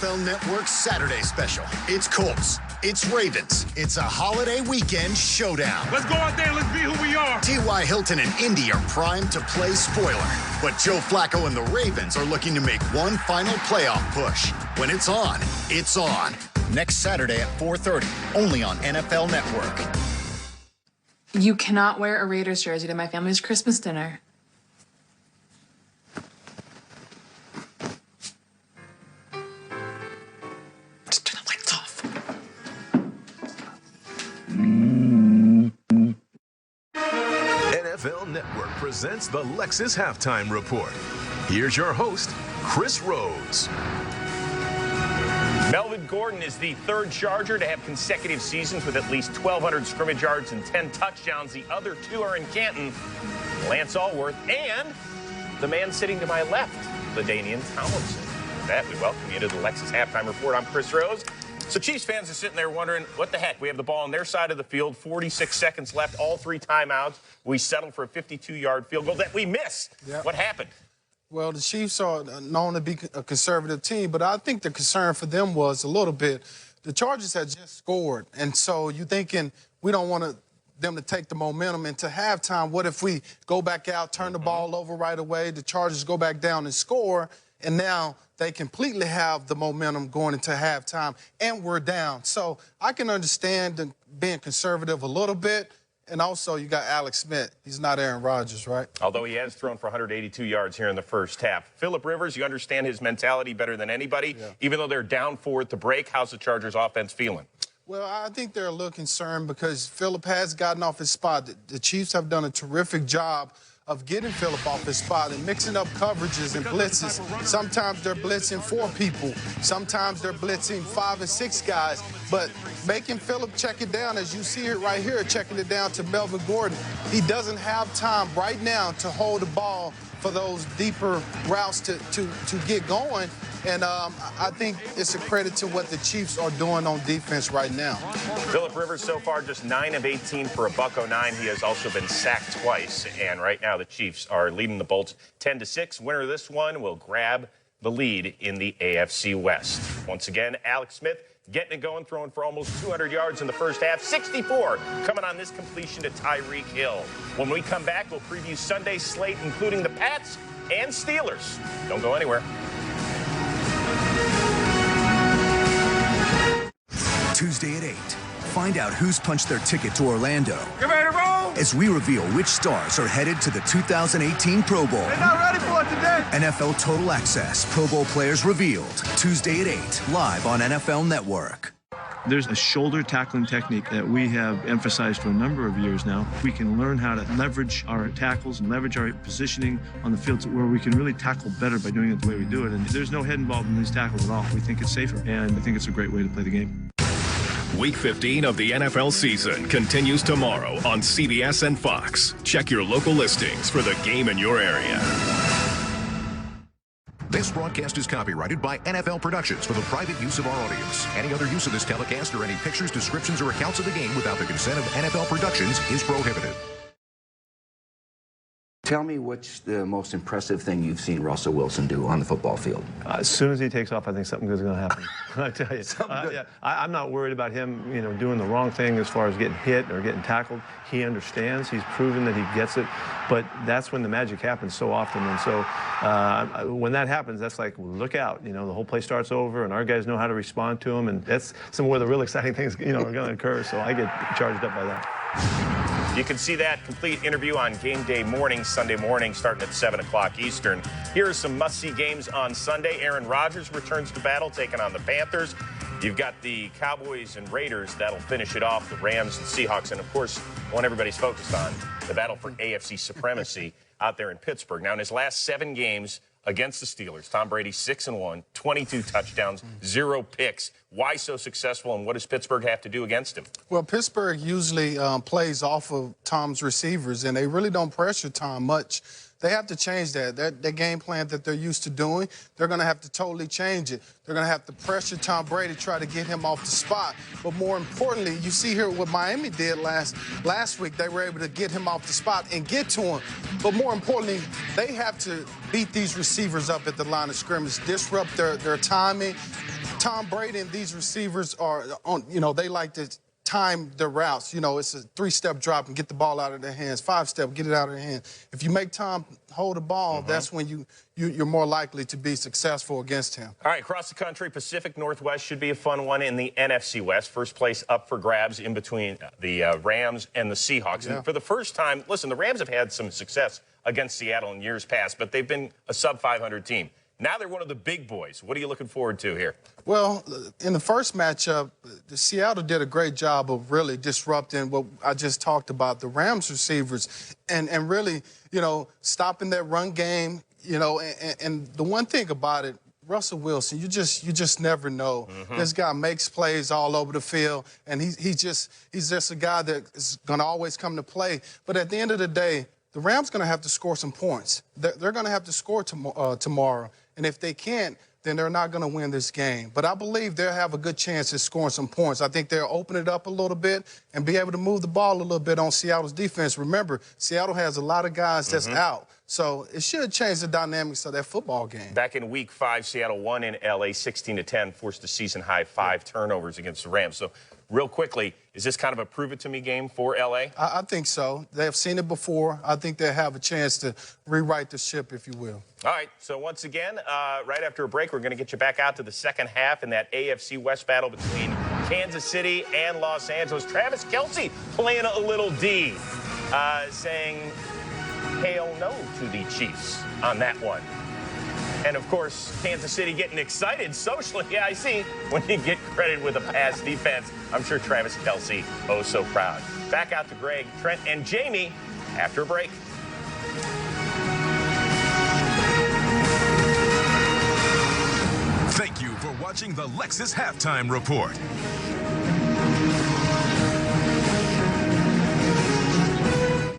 NFL Network Saturday special. It's Colts. It's Ravens. It's a holiday weekend showdown. Let's go out there and let's be who we are. T.Y. Hilton and Indy are primed to play spoiler. But Joe Flacco and the Ravens are looking to make one final playoff push. When it's on, it's on. Next Saturday at 4:30, only on NFL Network. You cannot wear a Raiders jersey to my family's Christmas dinner. Just turn the lights off. NFL Network presents the Lexus Halftime Report. Here's your host, Chris Rhodes. Melvin Gordon is the third Charger to have consecutive seasons with at least 1,200 scrimmage yards and 10 touchdowns. The other two are in Canton, Lance Allworth, and the man sitting to my left, LaDainian Tomlinson. With that, we welcome you to the Lexus Halftime Report. I'm Chris Rhodes. So Chiefs fans are sitting there wondering, what the heck? We have the ball on their side of the field, 46 seconds left, all three timeouts. We settled for a 52-yard field goal that we missed. Yep. What happened? Well, the Chiefs are known to be a conservative team, but I think the concern for them was a little bit, the Chargers had just scored, and so you're thinking we don't want them to take the momentum into halftime. What if we go back out, turn the ball over right away, the Chargers go back down and score, and now they completely have the momentum going into halftime, and we're down. So I can understand being conservative a little bit. And also, you got Alex Smith. He's not Aaron Rodgers, right? Although he has thrown for 182 yards here in the first half. Phillip Rivers, you understand his mentality better than anybody. Yeah. Even though they're down 4 at the break, how's the Chargers offense feeling? Well, I think they're a little concerned because Phillip has gotten off his spot. The Chiefs have done a terrific job of getting Phillip off his spot and mixing up coverages and blitzes. Sometimes they're blitzing 4 people. Sometimes they're blitzing 5 and 6 guys. But making Phillip check it down, as you see it right here, checking it down to Melvin Gordon, he doesn't have time right now to hold the ball for those deeper routes to get going. And I think it's a credit to what the Chiefs are doing on defense right now. Phillip Rivers so far just 9 of 18 for a $109. He has also been sacked twice. And right now the Chiefs are leading the Bolts 10-6. Winner of this one will grab the lead in the AFC West. Once again, Alex Smith getting it going, throwing for almost 200 yards in the first half. 64 coming on this completion to Tyreek Hill. When we come back, we'll preview Sunday's slate, including the Pats and Steelers. Don't go anywhere. Tuesday at 8. Find out who's punched their ticket to Orlando. You ready to roll? As we reveal which stars are headed to the 2018 Pro Bowl. They're not ready for it today. NFL Total Access Pro Bowl players revealed. Tuesday at 8, live on NFL Network. There's a shoulder tackling technique that we have emphasized for a number of years now. We can learn how to leverage our tackles and leverage our positioning on the field to where we can really tackle better by doing it the way we do it. And there's no head involved in these tackles at all. We think it's safer, and I think it's a great way to play the game. Week 15 of the NFL season continues tomorrow on CBS and Fox. Check your local listings for the game in your area. This broadcast is copyrighted by NFL Productions for the private use of our audience. Any other use of this telecast or any pictures, descriptions, or accounts of the game without the consent of NFL Productions is prohibited. Tell me what's the most impressive thing you've seen Russell Wilson do on the football field. As soon as he takes off, I think something good is going to happen. I tell you, yeah, I'm not worried about him, doing the wrong thing as far as getting hit or getting tackled. He understands. He's proven that he gets it. But that's when the magic happens so often. And so when that happens, that's like, look out. The whole play starts over, and our guys know how to respond to him. And that's some where the real exciting things, are going to occur. So I get charged up by that. You can see that complete interview on game day morning, Sunday morning, starting at 7 o'clock Eastern. Here are some must-see games on Sunday. Aaron Rodgers returns to battle, taking on the Panthers. You've got the Cowboys and Raiders. That'll finish it off, the Rams and Seahawks. And, of course, one everybody's focused on, the battle for AFC supremacy out there in Pittsburgh. Now, in his last 7 games against the Steelers, Tom Brady 6-1, 22 touchdowns, 0 picks. Why so successful, and what does Pittsburgh have to do against him? Well, Pittsburgh usually plays off of Tom's receivers, and they really don't pressure Tom much. They have to change that. Their game plan that they're used to doing, they're going to have to totally change it. They're going to have to pressure Tom Brady, try to get him off the spot. But more importantly, you see here what Miami did last week. They were able to get him off the spot and get to him. But more importantly, they have to beat these receivers up at the line of scrimmage, disrupt their timing. Tom Brady and these receivers are on, they like to time their routes. It's a 3-step drop and get the ball out of their hands, 5-step, get it out of their hands. If you make Tom hold the ball, that's when you're more likely to be successful against him. All right, across the country, Pacific Northwest should be a fun one in the NFC West. First place up for grabs in between the Rams and the Seahawks. Yeah. And for the first time, listen, the Rams have had some success against Seattle in years past, but they've been a sub-500 team. Now they're one of the big boys. What are you looking forward to here? Well, in the first matchup, Seattle did a great job of really disrupting what I just talked about, the Rams receivers, and really, stopping that run game, and the one thing about it, Russell Wilson, you just never know. This guy makes plays all over the field, and he's just a guy that is going to always come to play. But at the end of the day, the Rams going to have to score some points. They're going to have to score tomorrow. And if they can't, then they're not going to win this game. But I believe they'll have a good chance at scoring some points. I think they'll open it up a little bit and be able to move the ball a little bit on Seattle's defense. Remember, Seattle has a lot of guys that's out. So it should change the dynamics of that football game. Back in Week 5, Seattle won in L.A. 16-10, forced a season-high 5 turnovers against the Rams. So real quickly, is this kind of a prove-it-to-me game for L.A.? I think so. They've seen it before. I think they'll have a chance to rewrite the ship, if you will. All right, so once again, right after a break, we're going to get you back out to the second half in that AFC West battle between Kansas City and Los Angeles. Travis Kelce playing a little D, saying hail no to the Chiefs on that one. And, of course, Kansas City getting excited socially. Yeah, I see. When you get credit with a pass defense, I'm sure Travis Kelce, oh so proud. Back out to Greg, Trent, and Jamie after a break. Thank you for watching the Lexus Halftime Report.